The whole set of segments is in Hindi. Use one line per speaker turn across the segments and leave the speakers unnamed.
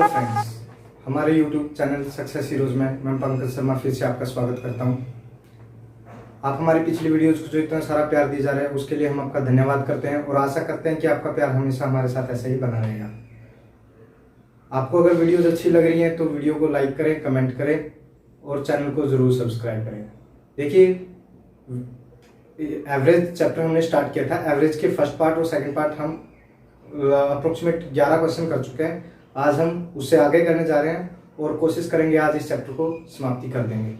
हेलो फ्रेंड्स, हमारे यूट्यूब चैनल सक्सेस हीरोज में मैं पंकज शर्मा फिर से आपका स्वागत करता हूं। आप हमारी पिछली वीडियोज को जो इतना सारा प्यार दिया जा रहा है उसके लिए हम आपका धन्यवाद करते हैं और आशा करते हैं कि आपका प्यार हमेशा हमारे साथ ऐसे ही बना रहेगा। आपको अगर वीडियोज अच्छी लग रही हैं तो वीडियो को लाइक करें, कमेंट करें और चैनल को जरूर सब्सक्राइब करें। देखिए, एवरेज चैप्टर हमने स्टार्ट किया था। एवरेज के फर्स्ट पार्ट और सेकंड पार्ट हम अप्रोक्सीमेट 11 क्वेश्चन कर चुके हैं। आज हम उससे आगे करने जा रहे हैं और कोशिश करेंगे आज इस चैप्टर को समाप्ति कर देंगे।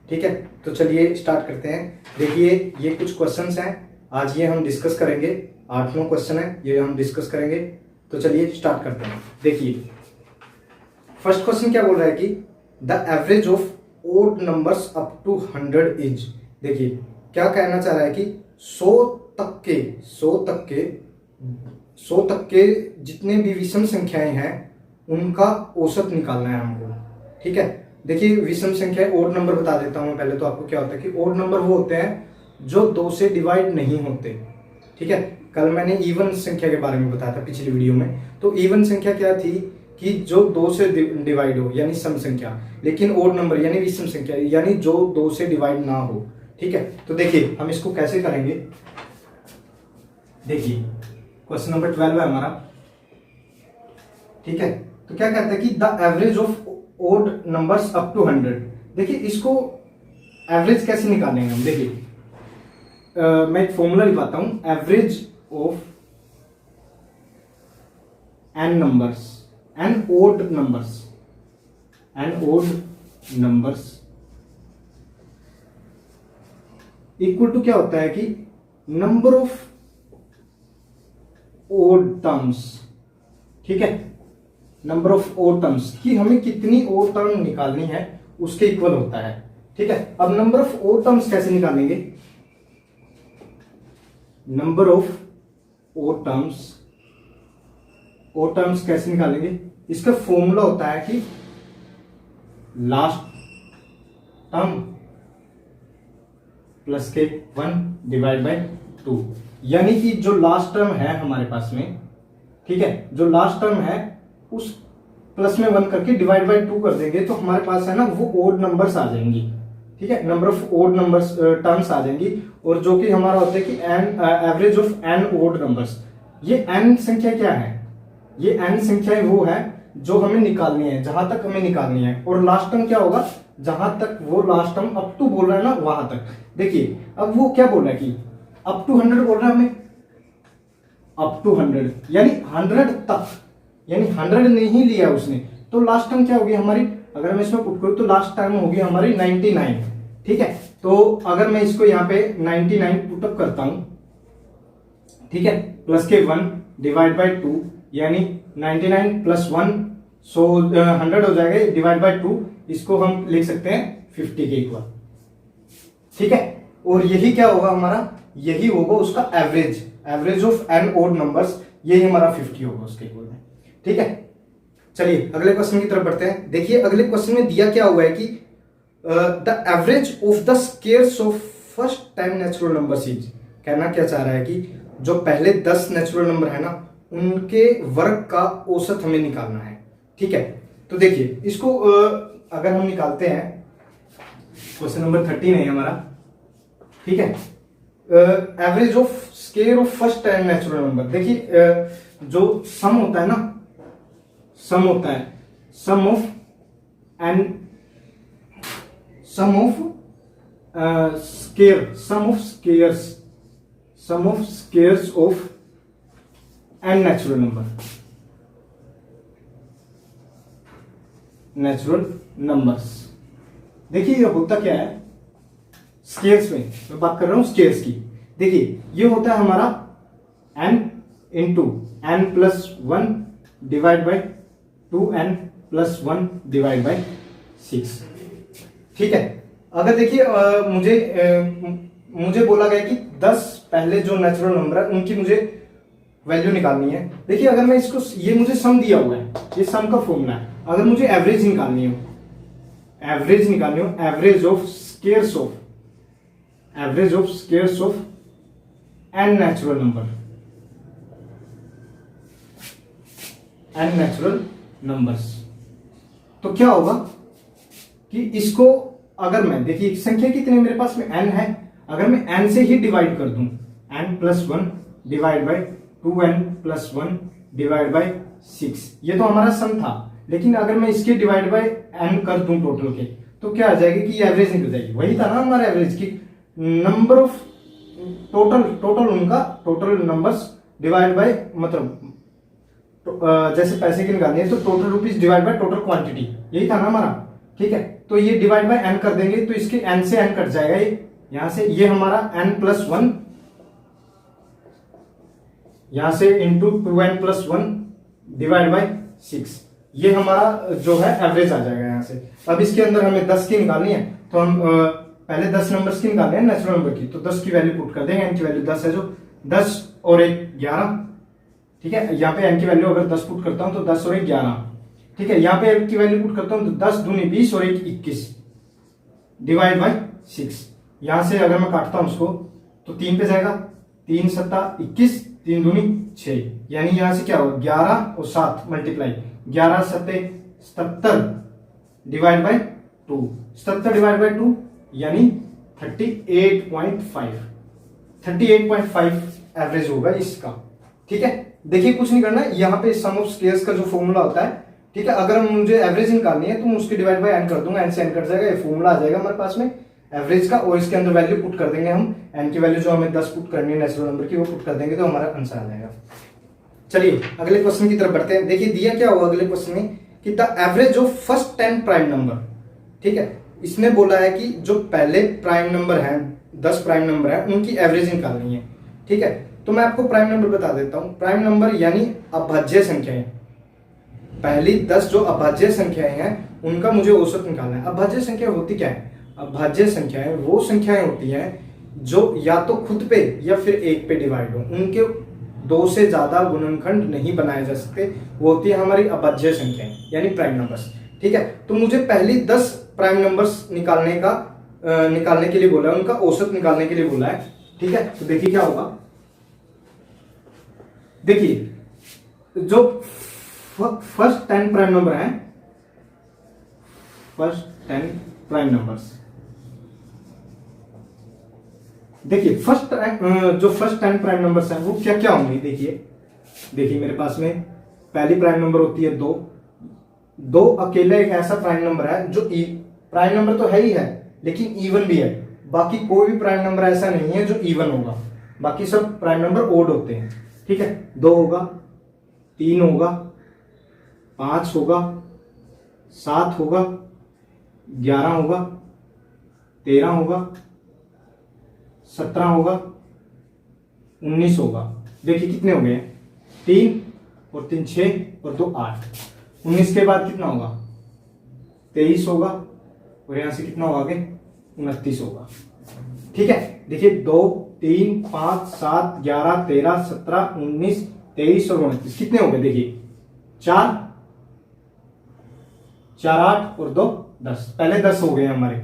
ठीक है, तो चलिए स्टार्ट करते हैं। देखिए, ये कुछ क्वेश्चंस हैं, आज ये हम डिस्कस करेंगे। 8-9 क्वेश्चन है, ये हम डिस्कस करेंगे। तो चलिए स्टार्ट करते हैं। देखिए, फर्स्ट क्वेश्चन क्या बोल रहा है कि the average of odd numbers up to 100 is. देखिए, क्या कहना चाह रहा है कि 100 तक के जितने भी विषम संख्याएं हैं उनका औसत निकालना है हमको। ठीक है, देखिए विषम संख्या ओड नंबर बता देता हूं मैं पहले तो आपको। क्या होता है कि ओड नंबर वो होते हैं जो 2 से डिवाइड नहीं होते। ठीक है, कल मैंने इवन संख्या के बारे में बताया था पिछली वीडियो में। तो इवन संख्या क्या थी कि जो 2 से डिवाइड हो यानी सम संख्या, लेकिन ओड नंबर यानी विषम संख्या यानी जो 2 से डिवाइड ना हो। ठीक है, तो देखिए हम इसको कैसे करेंगे। देखिए, क्वेश्चन नंबर 12 है हमारा। ठीक है, तो क्या कहता है कि the average of odd numbers up to 100। देखिए, इसको एवरेज कैसे निकालेंगे हम। देखिए, मैं एक फॉर्मूला लिखवाता हूं। Average of N numbers, N odd numbers equal to क्या होता है कि नंबर ऑफ ओड टर्म्स। ठीक है, नंबर ऑफ ओड टर्म्स कि हमें कितनी ओड टर्म निकालनी है उसके इक्वल होता है। ठीक है, अब नंबर ऑफ ओड टर्म्स कैसे निकालेंगे। नंबर ऑफ ओड टर्म्स कैसे निकालेंगे, इसका फॉर्मूला होता है कि लास्ट टर्म प्लस के 1 डिवाइड बाय 2। यानी कि जो लास्ट टर्म है हमारे पास में, ठीक है, जो लास्ट टर्म है उस प्लस में 1 करके डिवाइड बाय 2 कर देंगे तो हमारे पास है ना वो ओड नंबर्स आ जाएंगी। ठीक है, number of odd numbers terms आ जाएंगी। और जो कि हमारा होता है कि average of N odd numbers. ये एन संख्या क्या है, ये एन संख्याएं वो है जो हमें निकालनी है, जहां तक हमें निकालनी है। और लास्ट टर्म क्या होगा, जहां तक वो लास्ट टर्म अप टू बोल रहा है ना वहां तक। देखिए, अब वो क्या बोल रहा है कि अप टू 100 बोल रहा है हमें, अप टू 100 यानी 100 तक, यानी 100 नहीं लिया उसने। तो लास्ट टर्म क्या होगी हमारी, अगर मैं इसमें पुट करूं तो लास्ट टर्म होगी हमारी 99। ठीक है, तो अगर मैं इसको यहाँ पे 99 पुटअप करता हूं, ठीक है, प्लस के 1 डिवाइड बाय 2 यानी 99 प्लस 1 सो 100 हो जाएगा डिवाइड बाय 2। इसको हम लिख सकते हैं 50 के इक्वल। ठीक है, और यही क्या होगा हमारा, यही होगा उसका average of N odd numbers. यही हमारा 50 होगा उसके इक्वल में। ठीक है, चलिए अगले क्वेश्चन की तरफ बढ़ते हैं। देखिए, अगले क्वेश्चन में दिया क्या हुआ है कि the average of the squares of first 10 natural numbers is. कहना क्या चाह रहा है कि जो पहले 10 नेचुरल नंबर है ना उनके वर्ग का औसत हमें निकालना है। ठीक है, तो देखिए इसको अगर हम निकालते हैं, क्वेश्चन नंबर 13 है हमारा। ठीक है, average of square of first 10 natural number. देखिए, जो सम होता है ना, सम होता है sum of squares of N natural numbers. देखिए, ये होता क्या है स्क्वायर्स में, मैं बात कर रहा हूं स्क्वायर्स की। देखिए, ये होता है हमारा n into n plus 1 divide by 2n plus 1 divide by 6। ठीक है, अगर देखिए मुझे बोला गया कि 10 पहले जो नेचुरल नंबर है उनकी मुझे वैल्यू निकालनी है। देखिए, अगर मैं इसको, ये मुझे सम दिया हुआ है, ये सम का फॉर्मूला है। अगर मुझे एवरेज निकालनी हो, average of squares of N natural numbers. तो क्या होगा कि इसको अगर मैं, देखिए संख्या कितनी मेरे पास में n है, अगर मैं n से ही डिवाइड कर दूं, n+1 divide by 2n+1 divide by 6, ये तो हमारा सम था। लेकिन अगर मैं इसके डिवाइड बाय n कर दूं टोटल के, तो क्या आ जाएगी कि एवरेज निकल जाएगी। वही था ना हमारा एवरेज की नंबर ऑफ टोटल उनका टोटल नंबर्स डिवाइड बाय, मतलब जैसे पैसे की निकालनी है तो total rupees divide by total quantity, यही था ना हमारा। ठीक है, तो ये डिवाइड बाय n कर देंगे तो इसके n से n कट जाएगा, ये यहां से, ये हमारा n+1 यहां से इंटू 2n+1 डिवाइड बाय 6, ये हमारा जो है एवरेज आ जाएगा यहां से। अब इसके अंदर हमें 10 की निकालनी है, तो हम पहले 10 नंबर्स की निकालनी है नेचुरल नंबर की, तो 10 की वैल्यू पुट कर देंगे। n की वैल्यू 10 है, जो 10 और 1 11, ठीक है। यहाँ पे n की वैल्यू अगर 10 पुट करता हूं तो 10 और 1 11, ठीक है। यहाँ पे n की वैल्यू पुट करता हूं तो 10 दूनी 20 और 1 21 डिवाइड बाय 6। यहां से अगर मैं काटता हूं उसको तो 3 पे जाएगा, 3 7 21, 3 दूनी 6, यानी यहां से क्या होगा 11 और 7 multiply, 11 7 77 divide by 2, 77 divide by 2 यानी 38.5 एवरेज होगा इसका। ठीक है, देखिए कुछ नहीं करना है, यहाँ पे सम ऑफ स्क्वायर्स का जो फॉर्मूला होता है, ठीक है, अगर मुझे एवरेज निकालनी है तो मैं उसकी डिवाइड बाय n कर दूंगा, n से n कट जाएगा, ये फॉर्मूला आ जाएगा हमारे पास में एवरेज का, और इसके अंदर वैल्यू पुट कर देंगे हम, n की वैल्यू जो हमें 10 पुट करनी है नेचुरल नंबर की, वो पुट कर देंगे तो हमारा आंसर आ जाएगा। चलिए अगले क्वेश्चन की तरफ बढ़ते हैं। देखिए दिया क्या हुआ अगले क्वेश्चन में कि the average of first 10 prime number, ठीक है, इसने बोला है कि जो पहले प्राइम नंबर है, 10 प्राइम नंबर है, उनकी एवरेज निकालनी है। ठीक है, तो मैं आपको प्राइम नंबर बता देता हूं। प्राइम नंबर यानी अभाज्य संख्याएं, पहली 10 जो अभाज्य संख्याएं हैं उनका मुझे औसत निकालना है। अभाज्य संख्या होती क्या है? अभाज्य संख्याएं वो संख्याएं होती हैं जो या तो खुद पे या फिर एक पे डिवाइड हो, उनके 2 से ज्यादा गुणनखंड नहीं बनाए जा सकते, वो होती है हमारी अभाज्य संख्याएं यानी प्राइम नंबर्स। ठीक है, तो मुझे पहली 10 प्राइम नंबर्स निकालने के लिए बोला है, उनका औसत निकालने के लिए बोला है। ठीक है, तो देखिए क्या होगा, देखिए जो फर्स्ट 10 प्राइम नंबर है, फर्स्ट 10 प्राइम नंबर्स, देखिए जो फर्स्ट 10 प्राइम नंबर्स हैं वो क्या क्या होंगे। देखिए मेरे पास में पहली प्राइम नंबर होती है 2 अकेला एक ऐसा प्राइम नंबर है जो प्राइम नंबर तो है ही है लेकिन इवन भी है, बाकी कोई भी प्राइम नंबर ऐसा नहीं है जो इवन होगा, बाकी सब प्राइम नंबर ओड होते हैं। ठीक है, 2 होगा, 3 होगा, 5 होगा, 7 होगा, 11 होगा, 13 होगा, 17 होगा, 19 होगा। देखिए कितने हो गए, 3 और 3 6 और 2 8। 19 के बाद कितना होगा, 23 होगा, और यहां से कितना होगा आगे, 29 होगा। ठीक है, देखिए 2 3 5 7 11 13 17 19 23 और 29 कितने हो गए, देखिए 4 8 और 2 10, पहले 10 हो गए हमारे।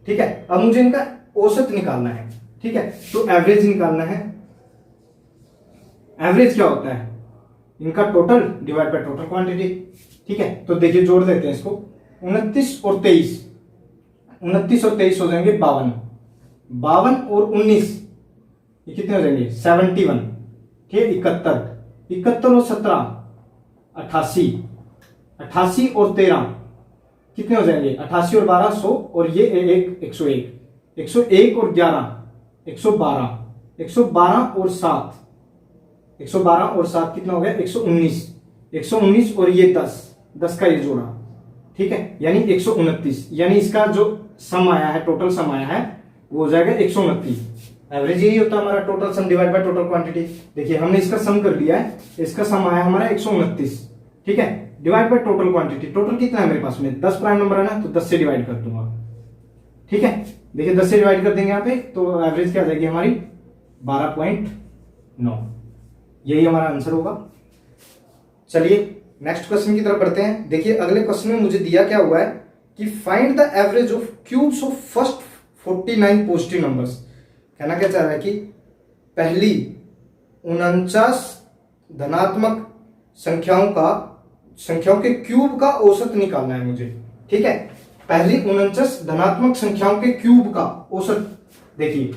ठीक है, अब मुझे इनका औसत निकालना है। ठीक है, तो एवरेज निकालना है। एवरेज क्या होता है, इनका total divide by total quantity. ठीक है, तो देखिए जोड़ देते हैं इसको, 29 और 23 हो जाएंगे 52, 52 और 19 ये कितने हो जाएंगे, 71। ठीक है, 71 और 17 88, 88 और 13 कितने हो जाएंगे, 88 और 12 100, और ये 101 और 11 112, 112 और 7 कितना हो गया, 119 और ये 10 का ये जोड़ा। ठीक है, यानी 129, यानी इसका जो सम आया है, टोटल सम आया है वो हो जाएगा 129। एवरेज यही होता है हमारा, total sum divide by total quantity. देखिए हमने इसका सम कर लिया है, इसका सम आया हमारा 129। ठीक है, divide by total quantity, total कितना है मेरे पास में, 10 प्राइम नंबर है ना, तो 10 से डिवाइड कर दूंगा। ठीक है, देखिए 10 से डिवाइड कर देंगे यहाँ पे, तो एवरेज क्या आ जाएगी हमारी 12.9, यही हमारा आंसर होगा। चलिए नेक्स्ट क्वेश्चन की तरफ बढ़ते हैं। देखिए अगले क्वेश्चन में मुझे दिया क्या हुआ है कि find the average of cubes of first 49 positive numbers. कहना क्या चाह रहा है कि पहली 49 धनात्मक संख्याओं के क्यूब का औसत निकालना है मुझे। ठीक है। पहली 49 धनात्मक संख्याओं के क्यूब का औसत। देखिए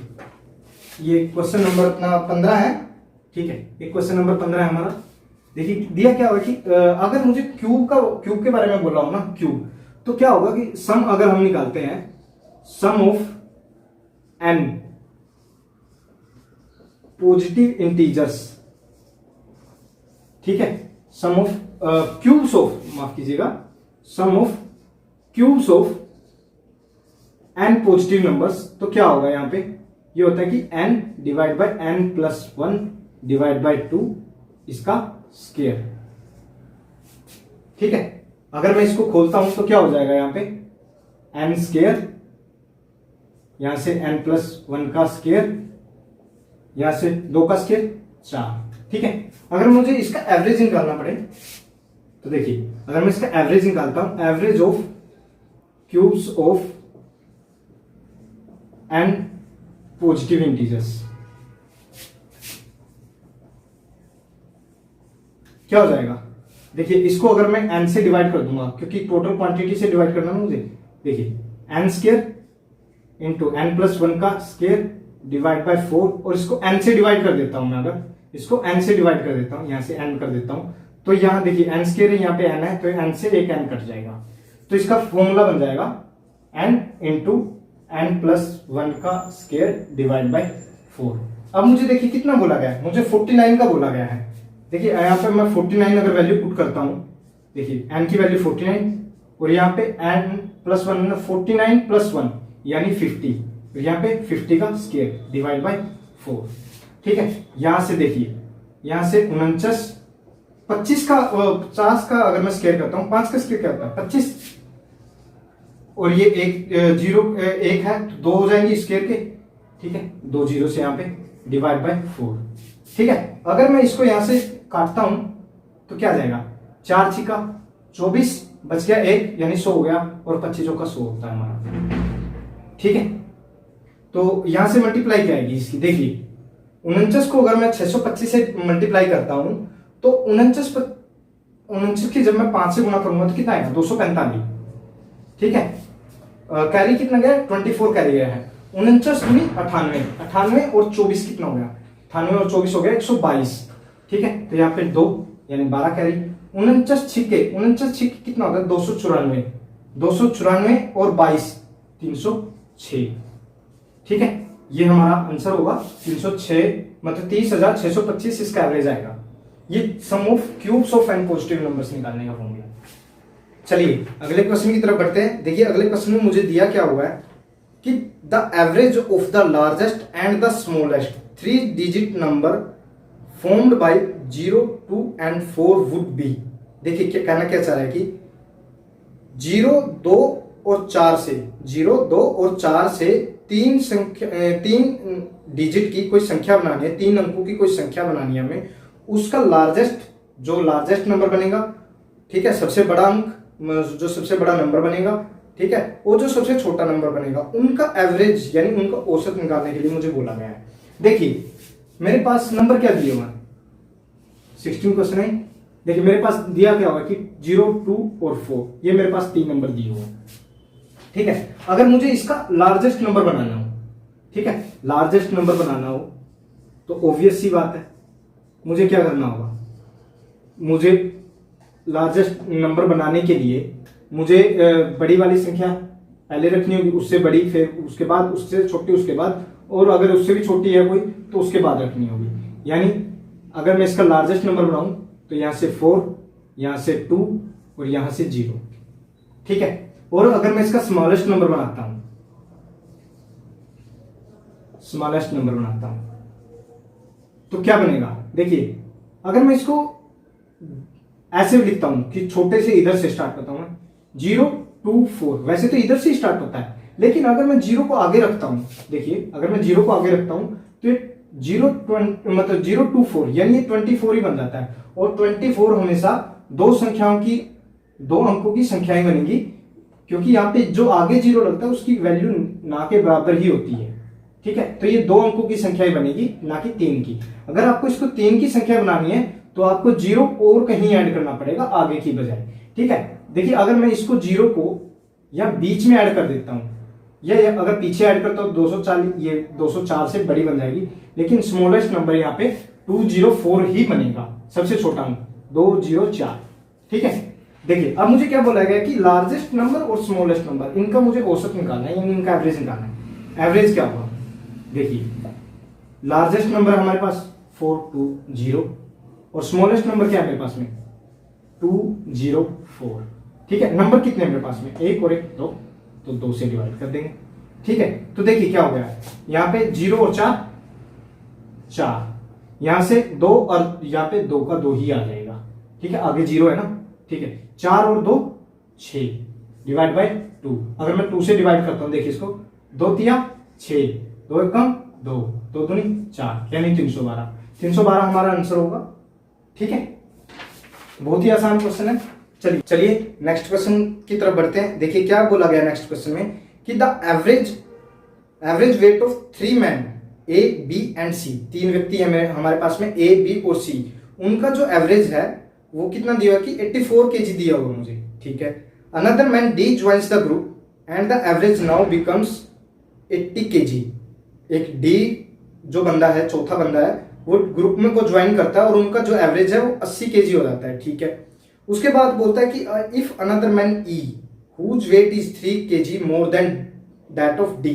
ये क्वेश्चन नंबर अपना 15 है, ठीक है, ये क्वेश्चन नंबर 15 है हमारा। देखिए दिया क्या होगा कि अगर मुझे क्यूब के बारे में बोल रहा हूं ना, क्यूब, तो क्या होगा कि सम अगर हम निकालते हैं, sum of N positive integers, ठीक है, सम ऑफ क्यूब्स ऑफ, माफ कीजिएगा, sum of cubes of N positive numbers, तो क्या होगा यहां पे, ये होता है कि n divide by n plus 1 divide by 2 इसका स्क्वायर, ठीक है। अगर मैं इसको खोलता हूं तो क्या हो जाएगा यहां पे, n स्क्वायर, यहां से n प्लस 1 का स्क्वायर, यहां से 2 का स्क्वायर 4, ठीक है। अगर मुझे इसका एवरेज निकालना पड़े तो देखिए, अगर मैं इसका एवरेज निकालता हूं, average of cubes of N positive integers, क्या हो जाएगा, देखिए इसको अगर मैं n से डिवाइड कर दूंगा, क्योंकि टोटल क्वांटिटी से डिवाइड करना ना मुझे, देखिए n square into n plus 1 का स्क्वायर डिवाइड बाय 4, और इसको n से डिवाइड कर देता हूं मैं, अगर इसको n से डिवाइड कर देता हूं, यहां से n कर देता हूं, तो यहां देखिए n स्क्वायर है, यहां पे n है, तो n से एक n कट जाएगा, तो इसका फॉर्मूला बन जाएगा n इंटू n प्लस 1 का स्क्वायर डिवाइड बाय 4। अब मुझे देखिए कितना बोला गया है, मुझे 49 का बोला गया है। देखिए यहाँ पे मैं 49 अगर वैल्यू पुट करता हूं, देखिए n की वैल्यू 49, और यहाँ पे n प्लस 1, 49 प्लस 1 यानी 50, और यहाँ पे 50 का स्क्वायर डिवाइड बाय 4, ठीक है। यहां से देखिए, यहां से 49, 25 का 50 का अगर मैं स्क्वायर करता हूं, 5 का स्क्वायर क्या होता है 25, और ये एक जीरो एक है तो 2 हो जाएंगे स्क्वायर के, ठीक है, 2 जीरो से यहाँ पे डिवाइड बाय 4, ठीक है। अगर मैं इसको यहां से काटता हूं तो क्या आ जाएगा, 4 छिका 24, बच गया 1 यानी 100 हो गया, और 25 का 100 होता है हमारा, ठीक है। तो यहां से मल्टीप्लाई क्या आएगी इसकी, देखिए 49 को अगर मैं 625 से मल्टीप्लाई करता हूं तो 49 की जब मैं 5 से गुणा करूंगा तो कितना आएगा 245, ठीक है। कैरी कितना गया 24 कैरी गया है, 49 दूनी 98, 98 और 24 कितना हो गया, 98 और 24 हो गया 122, ठीक है। तो यहाँ पे 2 यानी 12 कैरी, 49 छिके कितना होगा 294, 294 और 22 306, ठीक है। ये हमारा आंसर होगा 306, मतलब 30,625 इसका एवरेज आएगा। ये sum of cubes of N positive numbers निकालने का फॉर्मूला। चलिए अगले क्वेश्चन की तरफ बढ़ते हैं। देखिए अगले क्वेश्चन में मुझे दिया क्या हुआ है कि the average of the largest and the smallest 3 digit number formed by 0, 2 and 4 would be. देखिए क्या कहना क्या चाह रहा है कि 0, 2 और 4 से 0, 2 और 4 से 3 डिजिट की कोई संख्या बनानी है, 3 अंकों की कोई संख्या बनानी है हमें, उसका जो लार्जेस्ट नंबर बनेगा, ठीक है, सबसे बड़ा अंक, जो सबसे बड़ा नंबर बनेगा, ठीक है, और जो सबसे छोटा नंबर बनेगा, उनका एवरेज यानी उनका औसत निकालने के लिए मुझे बोला गया है। देखिए मेरे पास नंबर क्या दिए हुए हैं, 16 क्वेश्चन है। देखिए मेरे पास दिया क्या होगा कि 0, 2 और 4, ये मेरे पास 3 नंबर दिए हुए हैं, ठीक है। अगर मुझे इसका लार्जेस्ट नंबर बनाना हो, ठीक है, लार्जेस्ट नंबर बनाना हो तो ऑब्वियस सी बात है, मुझे क्या करना होगा, मुझे लार्जेस्ट नंबर बनाने के लिए मुझे बड़ी वाली संख्या पहले रखनी होगी, उससे बड़ी, फिर उसके बाद उससे छोटी, उसके बाद, और अगर उससे भी छोटी है कोई तो उसके बाद रखनी होगी। यानी अगर मैं इसका लार्जेस्ट नंबर बनाऊं तो यहां से 4, यहां से 2 और यहां से 0, ठीक है। और अगर मैं इसका स्मॉलेस्ट नंबर बनाता हूं, तो क्या बनेगा, देखिए अगर मैं इसको ऐसे भी लिखता हूं कि छोटे से इधर से स्टार्ट करता हूं, 0, 2, 4, वैसे तो इधर से स्टार्ट होता है, लेकिन अगर मैं 0 को आगे रखता हूं, देखिए अगर मैं 0 को आगे रखता हूं तो ये 0, 2, 4 यानी ये 24 ही बन जाता है, और 24 हमेशा दो अंकों की संख्याएं बनेगी, क्योंकि यहाँ पे जो आगे 0 लगता है उसकी वैल्यू ना के बराबर ही होती है, ठीक है। तो ये 2 अंकों की संख्याएं बनेगी, ना कि 3 की। अगर आपको इसको 3 की संख्या बनानी है तो आपको 0 और कहीं ऐड करना पड़ेगा आगे की बजाय, ठीक है। देखिए अगर मैं इसको 0 को या बीच में ऐड कर देता हूँ, ये अगर पीछे ऐड करता हूँ 240, ये 204 से बड़ी बन जाएगी, लेकिन स्मॉलेस्ट नंबर यहाँ पे 204 ही बनेगा, सबसे छोटा अंक 204। ठीक है, देखिए अब मुझे क्या बोला गया कि लार्जेस्ट नंबर और स्मॉलेस्ट नंबर, इनका मुझे औसत निकालना है, यानी इनका एवरेज निकालना है। एवरेज क्या होगा, देखिए लार्जेस्ट नंबर हमारे पास 420 और स्मॉलेस्ट नंबर क्या है मेरे पास में 204। ठीक है, नंबर कितने मेरे पास में, एक और एक दो, तो 2 से डिवाइड कर देंगे। ठीक है, तो देखिए क्या हो गया, यहाँ पे 0 और 4 4, यहां से 2 और यहाँ पे 2 का 2 ही आ जाएगा। ठीक है, आगे 0 है ना। ठीक है, 4 और 2 6 डिवाइड बाय 2। अगर मैं 2 से डिवाइड करता हूं, देखिए इसको, 2 तिया 6, 2 एक कम 2, 2 दूनी 4, यानी 312। 312 हमारा आंसर होगा। ठीक है, बहुत ही आसान क्वेश्चन है। चलिए नेक्स्ट क्वेश्चन की तरफ बढ़ते हैं। देखिए क्या बोला गया नेक्स्ट क्वेश्चन में कि the average weight of 3 man A B and C, 3 व्यक्ति है हमारे पास में, ए बी और सी, उनका जो एवरेज है वो कितना दिया कि 84 kg दिया हुआ मुझे। ठीक है, another man D joins the group and the average now becomes 80 kg। एक डी जो बंदा है, चौथा बंदा है, वो ग्रुप में को ज्वाइन करता है और उनका जो एवरेज है वो 80 kg हो जाता है। ठीक है, उसके बाद बोलता है कि if another man E whose weight is 3 kg more than that of D,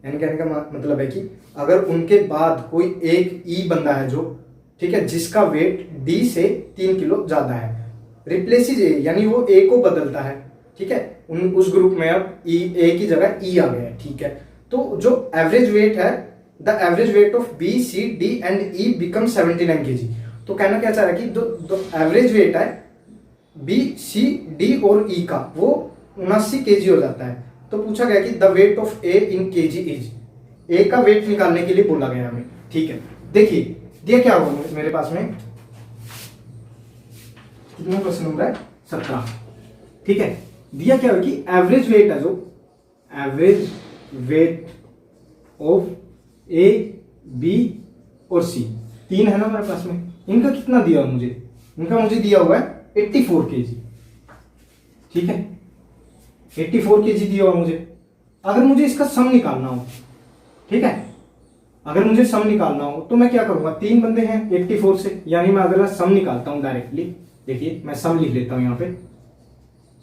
यानी कहने का मतलब है कि अगर उनके बाद कोई एक ई बंदा है जो, ठीक है, जिसका वेट डी से 3 किलो ज्यादा है, रिप्लेसिस ए, यानी वो ए को बदलता है। ठीक है, उस ग्रुप में अब ई, ए की जगह ई आ गया है। ठीक है, तो जो एवरेज वेट है, the average weight of B C D and E become 79 kg। तो कहना क्या चाह रहा है कि जो एवरेज वेट है बी सी डी और ई का, वो 79 kg हो जाता है। तो पूछा गया कि the weight of A in kg is, A का वेट निकालने के लिए बोला गया हमें। ठीक है, देखिए दिया क्या होगा मेरे पास में, कितना क्वेश्चन नंबर है 17। ठीक है, दिया क्या होगा कि एवरेज वेट है, जो average weight of A B और सी, 3 है ना हमारे पास में, इनका कितना दिया हुआ मुझे, इनका मुझे दिया हुआ है 84 kg। ठीक है, 84 kg दिया हुआ मुझे। अगर मुझे इसका सम निकालना हो, ठीक है, अगर मुझे सम निकालना हो तो मैं क्या करूंगा, 3 बंदे हैं 84 से, यानी मैं अगर सम निकालता हूं डायरेक्टली, देखिए मैं सम लिख लेता हूं यहां पे,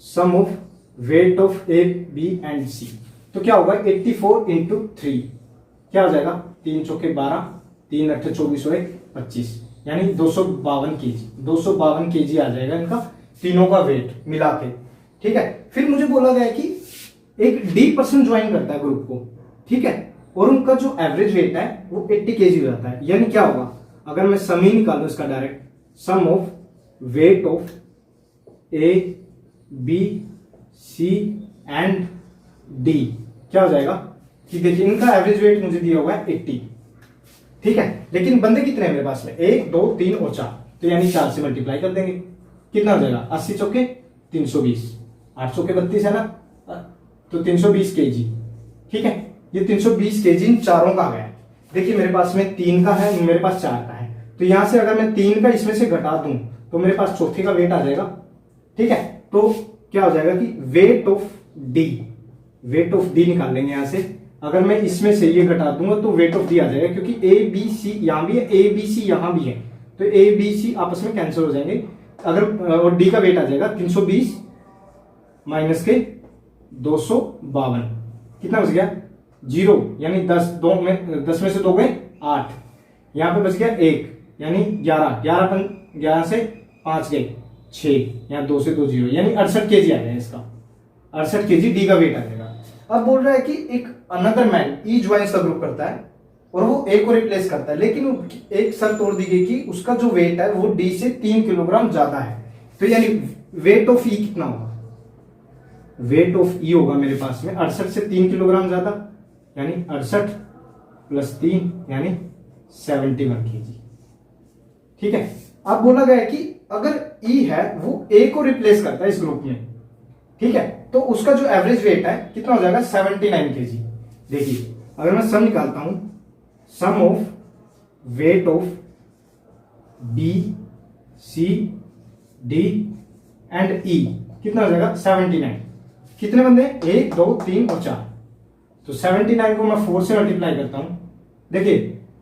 sum of weight of A B and C, तो क्या होगा 84 इंटू 3, क्या हो जाएगा 3 चौके 12, 3 अट्ठे 24 और 25, यानी 252 kg, 252 kg आ जाएगा इनका तीनों का वेट मिला के। ठीक है, फिर मुझे बोला गया कि एक डी पर्सन ज्वाइन करता है ग्रुप को। ठीक है, और उनका जो एवरेज वेट है वो 80 kg हो जाता है, यानी क्या होगा, अगर मैं सम ही निकालूं इसका direct, sum of weight of A B C and D, क्या हो जाएगा कि देखिए इनका एवरेज वेट मुझे दिया हुआ है 80। ठीक है, लेकिन बंदे कितने हैं मेरे पास में, 1 2 3 और 4, तो यानी 4 से मल्टीप्लाई कर देंगे, कितना हो जाएगा 80 चौके 320, 8 चौके 32 है ना, तो 320 kg। ठीक है, ये 320 kg इन चारों का आ गया। देखिए मेरे पास में 3 का है, मेरे पास 4 का है, तो यहां से अगर मैं 3 का इसमें से घटा दूं तो मेरे पास चौथे का वेट आ जाएगा। ठीक है, तो क्या हो जाएगा कि वेट ऑफ डी निकाल लेंगे यहां से। अगर मैं इसमें से ये घटा दूंगा तो वेट ऑफ डी आ जाएगा, क्योंकि ए बी सी यहां भी है, ए बी सी यहां भी है, तो ए बी सी आपस में कैंसिल हो जाएंगे। अगर और डी का वेट आ जाएगा 320 माइनस के 252, कितना बच गया 0, यानी 10 में से 2 गए 8, यहां पे बच गया 1, यानी 11 से 5 गए 6, यहाँ 2 से 2 0, यानी 68 kg आ गया इसका, 68 kg डी का वेट आ जाएगा। अब बोल रहा है कि एक another man E joins the group करता है और वो ए को रिप्लेस करता है, लेकिन एक शर्त और दी गई कि उसका जो वेट है वो डी से 3 किलोग्राम ज्यादा है, तो यानी वेट ऑफ ई कितना होगा, वेट ऑफ ई होगा मेरे पास में 68 से 3 किलोग्राम ज्यादा, यानी 68 प्लस 3 यानी 71 kg। ठीक है, अब बोला गया है कि अगर ई है वो ए को रिप्लेस करता है इस ग्रुप में, ठीक है, तो उसका जो एवरेज वेट है कितना हो जाएगा 79 kg। देखिए अगर मैं सम निकालता हूं, sum of weight of B C D and E कितना हो जाएगा 79, कितने बंदे हैं? 1 2 3 और 4। तो 79 को मैं 4 से मल्टीप्लाई करता हूं। देखिए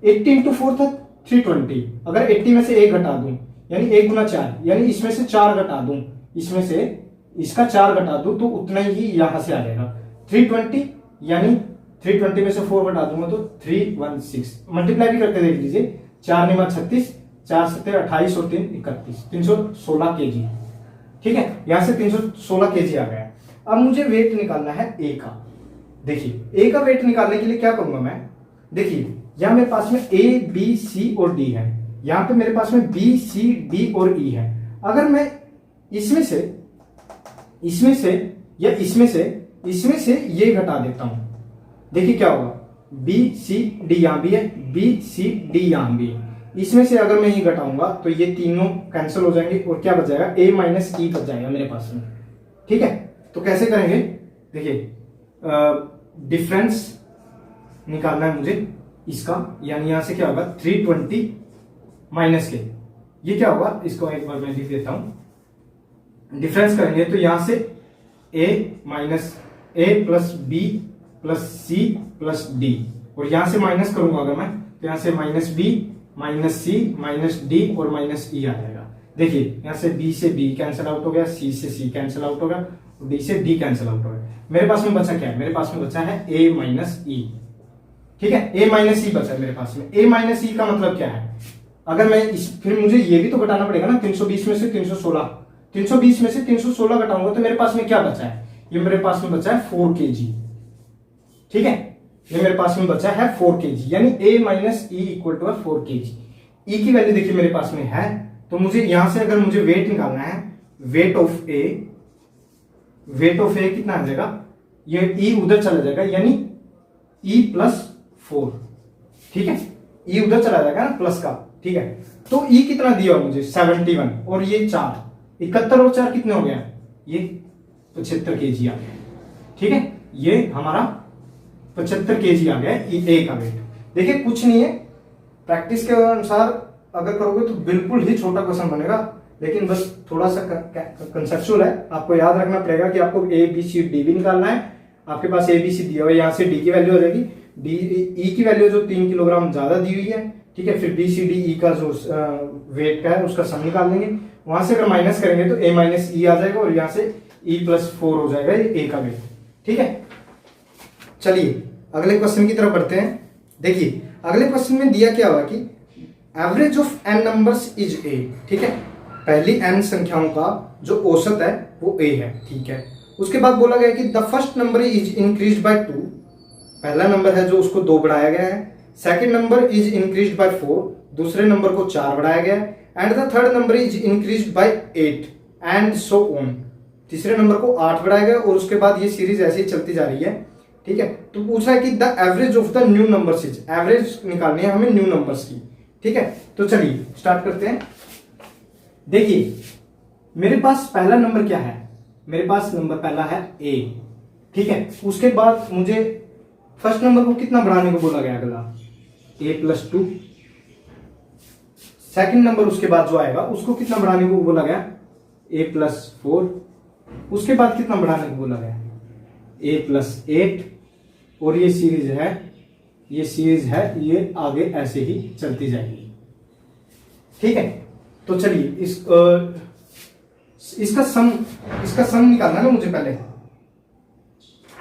80 इंटू 4 था 320। अगर 80 में से 1 घटा दूं यानी 1 गुना 4, यानी इसमें से 4 घटा दूं, इसमें से इसका 4 घटा दूं तो उतना ही यहां से आ जाएगा 320। यानी 320 में से 4 घटा दूंगा तो 316। मल्टीप्लाई भी करके देख लीजिए, 4 निमा 36, 4 सत्ते 28 और 3 31, 316 केजी। ठीक है, यहां से 316 केजी आ गया। अब मुझे वेट निकालना है ए का। देखिए ए का वेट निकालने के लिए क्या करूंगा मैं, देखिए यहां मेरे पास में ए बी सी और डी है, यहां पे मेरे पास में बी सी डी और ई है। अगर मैं इसमें से या इसमें से ये घटा देता हूं, देखिए क्या होगा, बी सी डी यहां भी है, बी सी डी यहां भी है। इसमें से अगर मैं ये घटाऊंगा तो ये तीनों कैंसिल हो जाएंगे और क्या बच जाएगा, ए माइनस ई बच जाएगा मेरे पास में। ठीक है, तो कैसे करेंगे, देखिए डिफरेंस निकालना है मुझे इसका, यानी यहां से क्या होगा 320 माइनस के, ये क्या होगा, इसको एक बार मैं लिख देता हूं। डिफरेंस करेंगे तो यहां से a minus A plus B plus C plus D, और यहां से माइनस करूंगा अगर मैं तो यहां से माइनस बी माइनस सी माइनस डी और माइनस ई आ जाएगा। देखिए यहां से बी से बी कैंसिल आउट हो गया, सी से सी कैंसिल आउट हो गया, डी से डी कैंसिल आउट हो गया। मेरे पास में बचा क्या है, मेरे पास में बचा है a माइनस ई। ठीक है, a माइनस ई बचा है मेरे पास में। a माइनस ई का मतलब क्या है, अगर मैं फिर मुझे ये भी तो घटाना पड़ेगा ना, 320 में से 316, 320 में से 316 घटाऊंगा तो मेरे पास में क्या बचा है, ये मेरे पास में बचा है 4 kg। ठीक है, ये मेरे पास में बचा है 4 kg, यानी a minus E equal to 4 kg। e की वैल्यू देखिए मेरे पास में है, तो मुझे यहां से अगर मुझे वेट निकालना है, वेट ऑफ ए कितना आ जाएगा, ये e उधर चला जाएगा यानी e प्लस 4। ठीक है, e उधर चला जाएगा ना प्लस का। ठीक है, तो e कितना दिया मुझे 71 और ये 4, 71 और 4 कितने हो गया, ये 75 kg आ गया। ठीक है, ये हमारा 75 kg आ गया ए का वेट। देखिए कुछ नहीं है, प्रैक्टिस के अनुसार अगर करोगे तो बिल्कुल ही छोटा क्वेश्चन बनेगा, लेकिन बस थोड़ा सा कंसेप्चुअल है। आपको याद रखना पड़ेगा कि आपको ए बी सी डी भी निकालना है। आपके पास ए बी सी दिया हुआ है, यहाँ से डी की वैल्यू आ जाएगी, डी ई की वैल्यू जो 3 किलोग्राम ज्यादा दी हुई है। ठीक है, फिर बी सी डी ई का जो वेट का है उसका सम निकाल लेंगे, वहां से अगर माइनस करेंगे तो ए माइनस ई आ जाएगा और यहाँ से ई प्लस 4 हो जाएगा ये ए का वेट। ठीक है, चलिए अगले क्वेश्चन की तरफ बढ़ते हैं। देखिए अगले क्वेश्चन में दिया क्या हुआ कि average of N numbers is A. ठीक है, पहली एन संख्याओं का जो औसत है वो ए है। ठीक है, उसके बाद बोला गया कि the first number is increase by 2, पहला नंबर है जो उसको 2 बढ़ाया गया है। Second number is increase by 4, दूसरे नंबर को 4 बढ़ाया गया है। And the third number is increase by 8 and so on, तीसरे नंबर को 8 बढ़ाया गया और उसके बाद ये सीरीज ऐसे ही चलती जा रही है। ठीक है, तो पूछ रहा है कि the average of the new numbers is, average निकालनी है हमें न्यू नंबर्स की। ठीक है, तो चलिए स्टार्ट करते हैं। देखिए मेरे पास पहला नंबर क्या है, मेरे पास नंबर पहला है ए। ठीक है, उसके बाद मुझे फर्स्ट नंबर को कितना बढ़ाने को बोला गया, अगला ए प्लस 2। सेकंड नंबर उसके बाद जो आएगा उसको कितना बढ़ाने को बोला गया, ए प्लस 4। उसके बाद कितना बढ़ाने को बोला गया, ए प्लस 8। और ये सीरीज है, ये आगे ऐसे ही चलती जाएगी। ठीक है, तो चलिए इसका सम निकालना है ना मुझे पहले।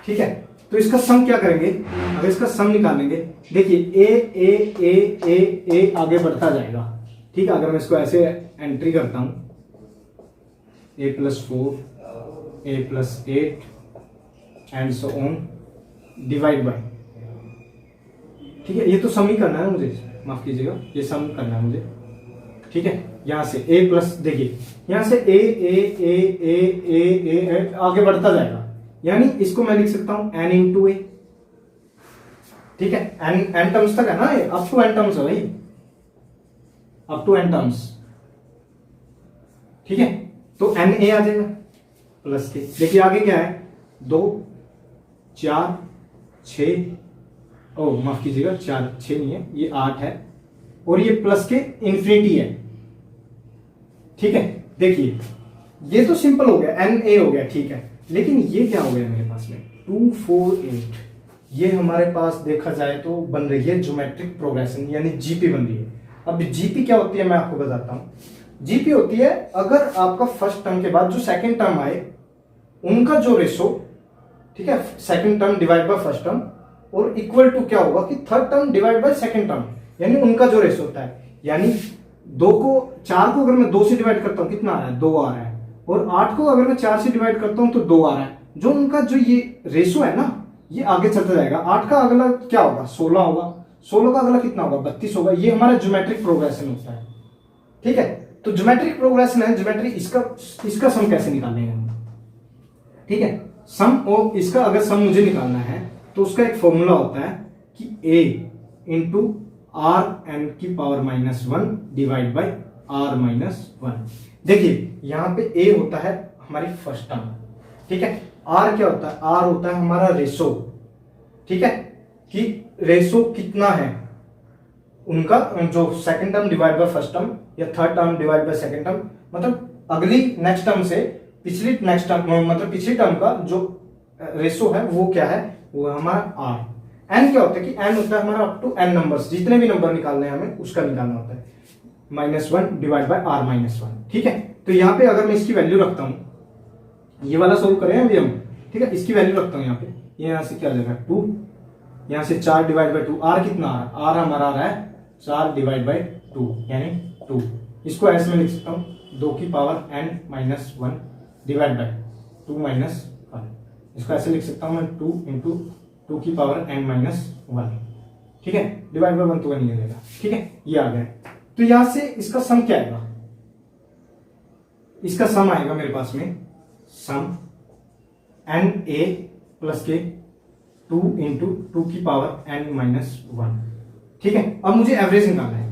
ठीक है, तो इसका सम क्या करेंगे, अगर इसका सम निकालेंगे, देखिए ए आगे बढ़ता जाएगा। ठीक है, अगर मैं इसको ऐसे एंट्री करता हूं, A plus 4, A plus 8 and so on divide by. ठीक है, ये तो सम ही करना है मुझे, माफ कीजिएगा, ये सम करना है मुझे। ठीक है, यहां से a प्लस, देखिए यहां से ए आगे बढ़ता जाएगा, यानी इसको मैं लिख सकता हूं n इंटू ए। ठीक है, n टर्म्स तक है ना, ये अप टू n टर्म्स है भाई, अप टू n टर्म्स। ठीक है, तो n a आ जाएगा प्लस के। देखिए आगे क्या है, 2 4 6, ओ माफ कीजिएगा 4 6 नहीं है, ये 8 है और ये प्लस के इंफिनिटी है। ठीक है, देखिए ये तो सिंपल हो गया, एन ए हो गया। ठीक है, लेकिन ये क्या हो गया मेरे पास में 2 4 8, ये हमारे पास देखा जाए तो बन रही है ज्योमेट्रिक प्रोग्रेशन यानी जीपी बन रही है। अब जीपी क्या होती है मैं आपको बताता हूं। जीपी होती है अगर आपका फर्स्ट टर्म के बाद जो सेकंड टर्म आए उनका जो रेशो, ठीक है, second term divide by first term और इक्वल टू क्या होगा कि third term divide by second term, यानी उनका जो रेशो होता है। यानी 4 को अगर मैं 2 से डिवाइड करता हूं कितना आ रहा है 2 आ रहा है, और 8 को अगर मैं 4 से डिवाइड करता हूं तो 2 आ रहा है। जो उनका जो ये रेशो है ना ये आगे चलता जाएगा। 8 का अगला क्या होगा 16 होगा, 16 का अगला कितना होगा 32 होगा। ये हमारा ज्योमेट्रिक प्रोग्रेशन होता है, ठीक है। तो ज्योमेट्रिक प्रोग्रेशन है, ज्योमेट्रिक इसका सम कैसे निकालेंगे हम, ठीक है। सम और इसका अगर सम मुझे निकालना है तो उसका एक फॉर्मूला होता है कि a इंटू आर एन की पावर -1 डिवाइड बाई आर -1। देखिए यहां पे a होता है हमारी फर्स्ट टर्म, ठीक है। r क्या होता है, r होता है हमारा रेशो, ठीक है, कि रेशो कितना है उनका, जो second term divide by first term या third term divide by second term, मतलब अगली नेक्स्ट टर्म से पिछली नेक्स्ट टर्म, मतलब पिछली टर्म का जो रेशो है वो क्या है, वो है हमारा r। n क्या होता है कि n होता है हमारा अप टू n नंबर्स, जितने भी नंबर निकालने हैं हमें उसका निकालना होता है, -1 डिवाइड बाय r -1, ठीक है। तो यहाँ पे अगर मैं इसकी वैल्यू रखता हूं, ये वाला सोल्व करें अभी हम, ठीक है, इसकी वैल्यू रखता हूं यहाँ पे, ये यहां से क्या आ जाएगा 2, यहां से 4 डिवाइड बाय 2, r कितना आ रहा है, r हमारा आ रहा है 4 डिवाइड बाय 2 यानी 2। इसको ऐसे में लिख सकता हूं 2 की पावर n-1 डिवाइड बाय 2 -1। इसको ऐसे लिख सकता हूं मैं 2 इंटू 2 की पावर n-1, ठीक है, डिवाइड बाय 1 तो 1 ही रहेगा, ठीक है। ये आ गया। तो यहां से इसका सम क्या आएगा, इसका सम आएगा मेरे पास में सम na प्लस के 2 इंटू 2 की पावर n-1, ठीक है। अब मुझे एवरेज निकालना है।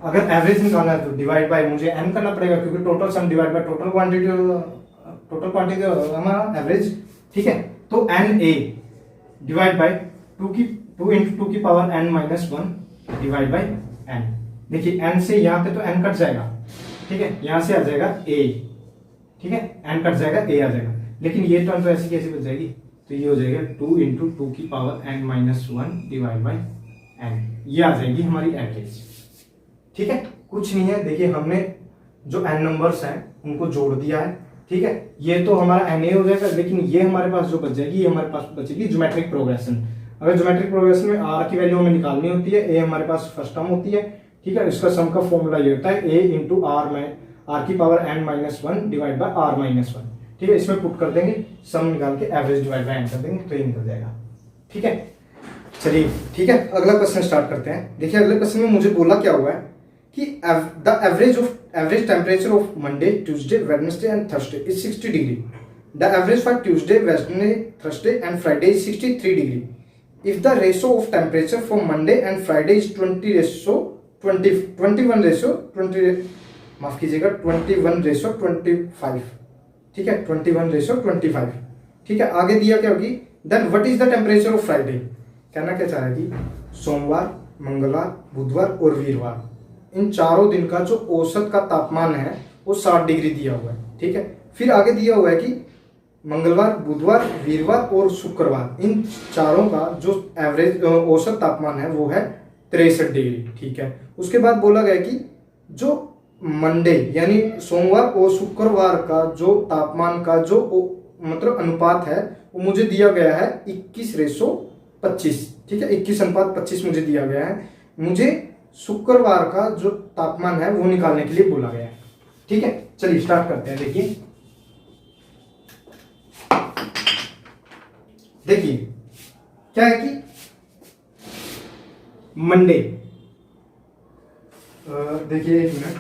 अगर एवरेज निकालना है तो डिवाइड बाय मुझे n करना पड़ेगा, क्योंकि total sum divide by total quantity हमारा एवरेज, ठीक है। तो na डिवाइड बाय 2 इंटू 2 की power n-1 divide by n। देखिए n से यहां पे तो n कट जाएगा, ठीक है, यहां से आ जाएगा a, ठीक है, n कट जाएगा a आ जाएगा, लेकिन ये टर्म तो ऐसी कैसी बच जाएगी, तो ये हो जाएगा 2 इंटू 2 की power n-1 divide by n। ये आ जाएगी हमारी एवरेज, ठीक है। कुछ नहीं है, देखिए हमने जो n नंबर्स हैं उनको जोड़ दिया है, ठीक है। ये तो हमारा na हो जाएगा, लेकिन ये हमारे पास जो बच जाएगी, ये हमारे पास बचेगी ज्योमेट्रिक प्रोग्रेशन। अगर ज्योमेट्रिक प्रोग्रेशन में r की वैल्यू हमें निकालनी होती है, a हमारे पास फर्स्ट टर्म होती है, ठीक है। इसका सम का फॉर्मूला ये होता है a इंटू r की power n-1 divide by r-1, ठीक है। इसमें पुट कर देंगे, सम निकाल के एवरेज डिवाइड बाय n कर देंगे तो ये निकल जाएगा, ठीक है। चलिए ठीक है, अगला क्वेश्चन स्टार्ट करते हैं। देखिए अगले क्वेश्चन में मुझे बोला क्या हुआ है कि the average temperature of Monday, Tuesday, Wednesday and Thursday is 60 degree. The average for Tuesday, Wednesday, Thursday and Friday is 63 degree. If the ratio of temperature for Monday and Friday is 21 ratio 20, माफ कीजिएगा 21 रेशो 25, ठीक है, 21 रेशो 25, ठीक है। आगे दिया क्या होगी, then what is the temperature of Friday. कहना क्या चाह रहा है कि सोमवार, मंगलवार, बुधवार और वीरवार, इन चारों दिन का जो औसत का तापमान है वो 60 डिग्री दिया हुआ है, ठीक है। फिर आगे दिया हुआ है कि मंगलवार, बुधवार, वीरवार और शुक्रवार, इन चारों का जो एवरेज औसत तापमान है वो है 63 डिग्री, ठीक है। उसके बाद बोला गया कि जो मंडे यानी सोमवार और शुक्रवार का जो तापमान का जो मतलब अनुपात है वो मुझे दिया गया है 21:25, ठीक है, 21:25 मुझे दिया गया है। मुझे शुक्रवार का जो तापमान है वो निकालने के लिए बोला गया है, ठीक है। चलिए स्टार्ट करते हैं। देखिए क्या है कि मंडे, देखिए एक मिनट,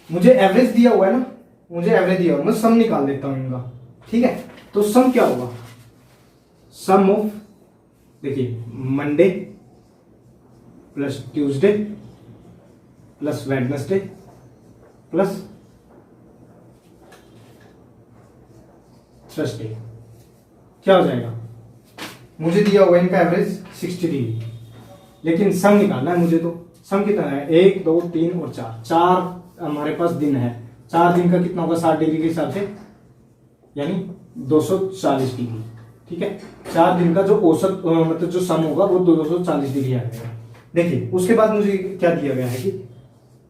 मुझे एवरेज दिया हुआ है ना, मुझे एवरेज दिया हुआ, मैं सम निकाल देता हूं इनका, ठीक है। तो सम क्या होगा, सम ऑफ, देखिए Monday plus Tuesday plus Wednesday plus Thursday क्या हो जाएगा, मुझे दिया हुआ इनका एवरेज 60 डिग्री, लेकिन सम निकालना है मुझे। तो सम कितना है, 1 2 3 और 4 हमारे पास दिन है, 4 दिन का कितना होगा 60 डिग्री के हिसाब से, यानी 240 डिग्री। ठीक है, 4 दिन का जो औसत मतलब जो सम होगा वो 240 डिग्री आ जाएगा। देखिए उसके बाद मुझे क्या दिया गया है कि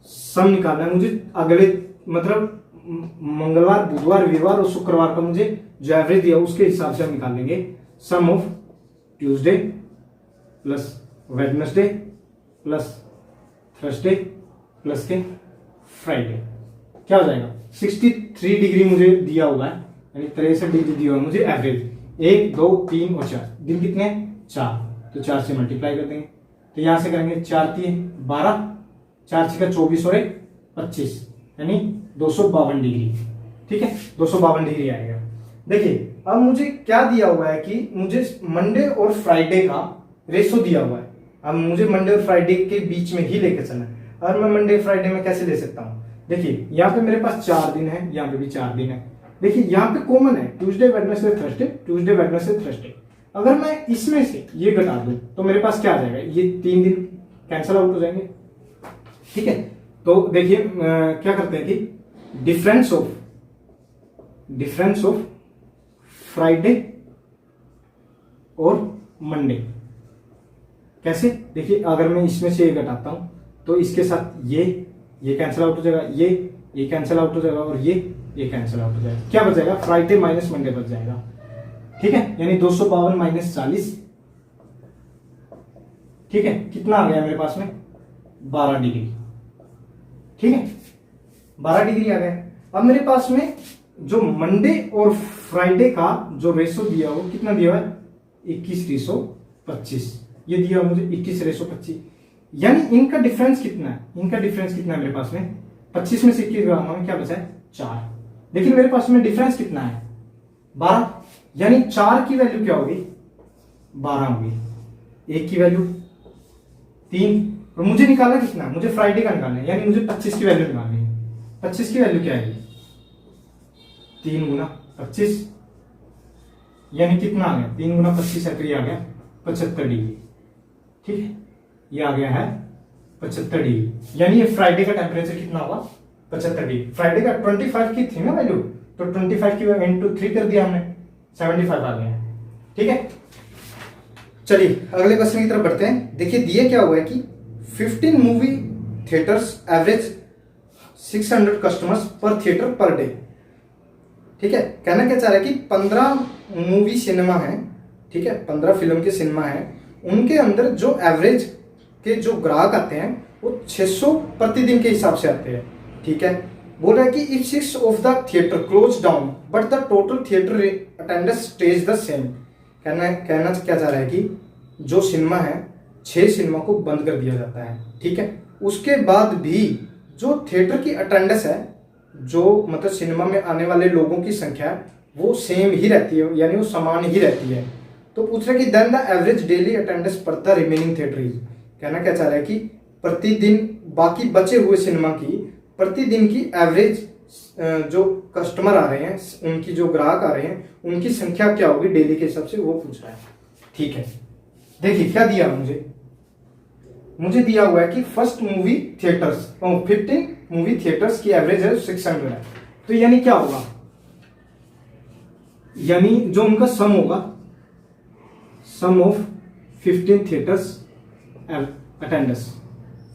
सम निकालना है मुझे अगले मतलब मंगलवार, बुधवार, वीरवार और शुक्रवार का मुझे जो एवरेज दिया उसके हिसाब से हम निकाल लेंगे। Sum of Tuesday plus Wednesday plus Thursday plus के फ्राइडे क्या हो जाएगा 63 डिग्री मुझे दिया हुआ है, यानी 63 डिग्री दिया हुआ है मुझे एवरेज। 1 2 3 और 4 दिन कितने हैं 4, तो 4 से मल्टीप्लाई कर देंगे, तो यहां से करेंगे 4 3 12, 4 6 24 और 25 यानी 252 डिग्री। ठीक है, 252 डिग्री आएगा। देखिए अब मुझे क्या दिया हुआ है कि मुझे मंडे और फ्राइडे का रेशो दिया हुआ है। अब मुझे मंडे और फ्राइडे के बीच में ही लेके चलना है। और मैं मंडे फ्राइडे में कैसे ले सकता हूं, देखिए यहाँ पे मेरे पास 4 दिन है, यहाँ पे भी 4 दिन है। देखिए यहाँ पे कॉमन है Tuesday Wednesday Thursday, Tuesday Wednesday Thursday. अगर मैं इसमें से ये घटा दूं तो मेरे पास क्या आ जाएगा, ये 3 दिन कैंसिल आउट हो जाएंगे। ठीक है, तो देखिए क्या करते हैं कि डिफरेंस ऑफ फ्राइडे और मंडे कैसे, देखिए अगर मैं इसमें से ये घटाता हूं तो इसके साथ ये कैंसिल आउट हो जाएगा, ये कैंसिल आउट हो जाएगा और ये कैंसिल आउट हो जाएगा। क्या बच जाएगा, फ्राइडे माइनस मंडे बच जाएगा। ठीक है, यानी 252 माइनस 40। ठीक है, कितना आ गया मेरे पास में 12 डिग्री। ठीक है, 12 डिग्री आ गया। अब मेरे पास में जो मंडे और फ्राइडे का जो रेशो दिया वो कितना दिया हुआ है 21:25, ये दिया मुझे 21:25, यानी इनका डिफरेंस कितना है, मेरे पास में 25 में से 21 में क्या बचा है 4। लेकिन मेरे पास में डिफरेंस कितना है 12, यानी 4 की वैल्यू क्या होगी 12 होगी, 1 की वैल्यू 3, और मुझे निकालना कितना, मुझे फ्राइडे का निकालना है, यानी मुझे 25 की वैल्यू निकालनी है। 25 की वैल्यू क्या है 3 गुना 25, यानी कितना आ गया 3 गुना 25 है तो ये आ गया 75 डिग्री। ठीक है, ये आ गया है 75 डिग्री, यानी ये फ्राइडे का टेम्परेचर कितना होगा 75 डिग्री। फ्राइडे का 25 की थी ना वैल्यू, तो 25 की इंटू 3 कर दिया हमने, 75 आ गया। ठीक है, चलिए अगले क्वेश्चन की तरफ बढ़ते हैं। देखिए दिए क्या हुआ है कि 15 मूवी थिएटर्स एवरेज 600 कस्टमर्स पर थिएटर पर डे। ठीक है, कहना क्या चाह रहा है कि 15 मूवी सिनेमा है, ठीक है 15 फिल्म के सिनेमा है, उनके अंदर जो एवरेज के जो ग्राहक आते हैं वो 600 प्रतिदिन के हिसाब से आते हैं। ठीक है, बोल रहा है कि if 6 of the theatre close down but the total theatre attendance stage the same. कहना क्या चाह रहा है कि जो सिनेमा है 6 सिनेमा को बंद कर दिया जाता है। ठीक है, उसके बाद भी जो थिएटर की अटेंडेंस है, जो मतलब सिनेमा में आने वाले लोगों की संख्या वो सेम ही रहती है, यानी वो समान ही रहती है। तो पूछ रहा है कि then the average daily attendance पर द रिमेनिंग थिएटर इज। कहना क्या चाह रहा है कि प्रतिदिन बाकी बचे हुए सिनेमा की प्रतिदिन की एवरेज जो कस्टमर आ रहे हैं, उनकी जो ग्राहक आ रहे हैं, उनकी संख्या क्या होगी डेली के हिसाब से, वो पूछ रहा है। ठीक है, देखिए क्या दिया मुझे दिया हुआ है कि first movie theatres 15 movie theatres की एवरेज है 600 है, तो यानी क्या होगा, यानी जो उनका सम होगा, sum of 15 theatres attendance,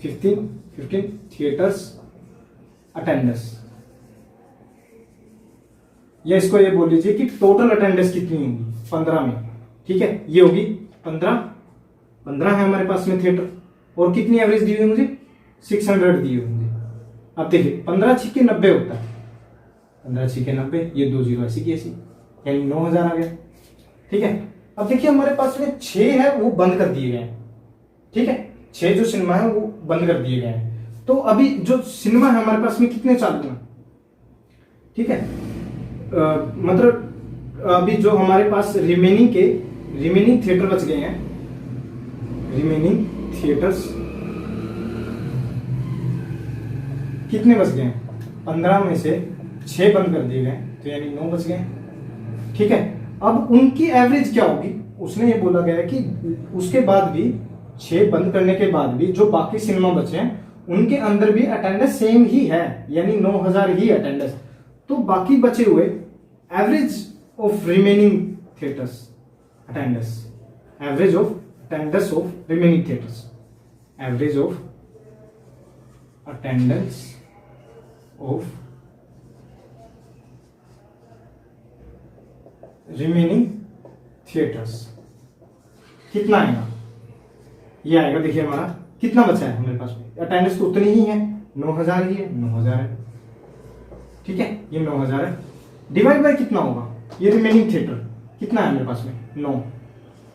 15 theatres attendance, या इसको ये बोल लीजिए कि टोटल अटेंडेंस कितनी होगी 15 में। ठीक है, ये होगी 15 है हमारे पास में थिएटर, और कितनी एवरेज दी हुई मुझे 600 दी हुई मुझे। अब देखिए 15 छिके 90 होता है, 15 छिके 90, ये 2 जीरो ऐसी की ऐसी, यानी 9000 आ गया। ठीक है, अब देखिए हमारे पास में 6 है वो बंद कर दिए गए हैं। ठीक है, 6 जो सिनेमा है वो बंद कर दिए गए हैं। तो अभी जो सिनेमा है हमारे पास में कितने चालू हैं, ठीक है, मतलब अभी जो हमारे पास रिमेनिंग थिएटर बच गए हैं, रिमेनिंग थिएटर्स कितने बच गए हैं, 15 में से 6 बंद कर दिए गए, तो यानी 9 बच गए। ठीक है, अब उनकी एवरेज क्या होगी, उसने ये बोला गया है कि उसके बाद भी 6 बंद करने के बाद भी जो बाकी सिनेमा बचे हैं उनके अंदर भी अटेंडेंस सेम ही है, यानी 9000 ही अटेंडेंस। तो बाकी बचे हुए average of remaining theatres attendance, average of attendance of remaining theatres, average of attendance of remaining theatres कितना आएगा? ये आएगा, देखिए हमारा कितना बचा है हमारे पास में, अटेंडेंस तो उतनी ही है, 9000 ही है, 9000 है, ठीक है, ये 9000 है। डिवाइड बाय कितना होगा? ये रिमेनिंग थिएटर कितना है मेरे पास में? 9।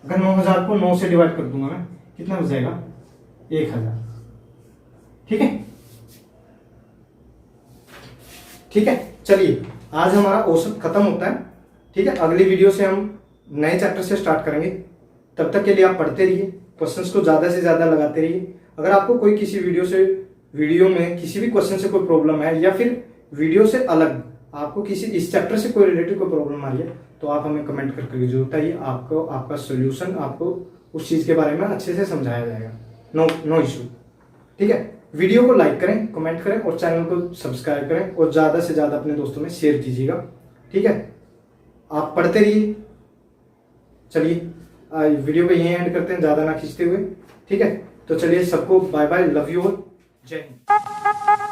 अगर 9000 को 9 से डिवाइड कर दूंगा मैं, कितना बच जाएगा? 1000, ठीक है, ठीक है। चलिए आज हमारा औसत खत्म होता है, ठीक है। अगली वीडियो से हम नए चैप्टर से स्टार्ट करेंगे। तब तक के लिए आप पढ़ते रहिए, क्वेश्चंस को ज़्यादा से ज़्यादा लगाते रहिए। अगर आपको कोई किसी वीडियो में किसी भी क्वेश्चन से कोई प्रॉब्लम है, या फिर वीडियो से अलग आपको किसी इस चैप्टर से कोई रिलेटेड कोई प्रॉब्लम आ रही है, तो आप हमें कमेंट करके जरूर बताइए। आपको आपका सोल्यूशन, आपको उस चीज़ के बारे में अच्छे से समझाया जाएगा। नो इशू, ठीक है। वीडियो को लाइक करें, कमेंट करें और चैनल को सब्सक्राइब करें और ज़्यादा से ज़्यादा अपने दोस्तों में शेयर कीजिएगा, ठीक है। आप पढ़ते रहिए। चलिए वीडियो को यहीं एंड करते हैं, ज़्यादा ना खींचते हुए, ठीक है। तो चलिए सबको bye bye, love you all, जय हिंद।